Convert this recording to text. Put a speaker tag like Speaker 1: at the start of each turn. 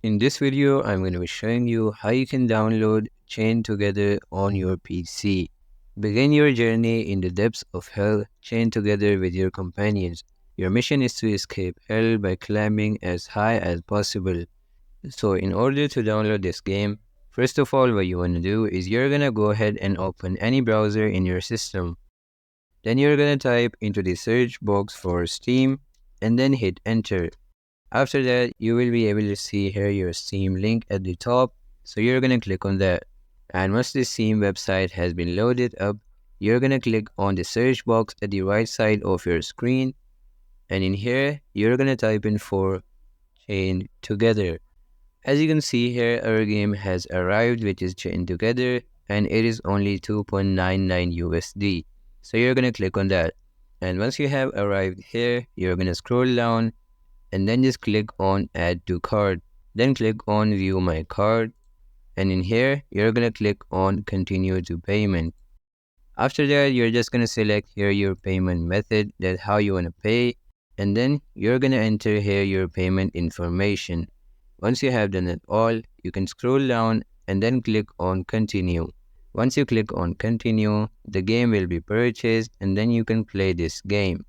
Speaker 1: In this video, I'm going to be showing you how you can download Chained Together on your PC. Begin your journey in the depths of hell, chained together with your companions. Your mission is to escape hell by climbing as high as possible. So in order to download this game, first of all what you want to do is you're going to go ahead and open any browser in your system. Then you're going to type into the search box for Steam and then hit enter. After that, you will be able to see here your Steam link at the top. So you're going to click on that. And once the Steam website has been loaded up, you're going to click on the search box at the right side of your screen. And in here, you're going to type in for Chained Together. As you can see here, our game has arrived, which is Chained Together, and it is only 2.99 USD. So you're going to click on that. And once you have arrived here, you're going to scroll down and then just click on add to cart. Then click on view my cart, and in here you're gonna click on continue to payment. After that, you're just gonna select here your payment method, that how you wanna pay, and then you're gonna enter here your payment information. Once you have done it all, you can scroll down and then click on continue. Once you click on continue, the game will be purchased and then you can play this game.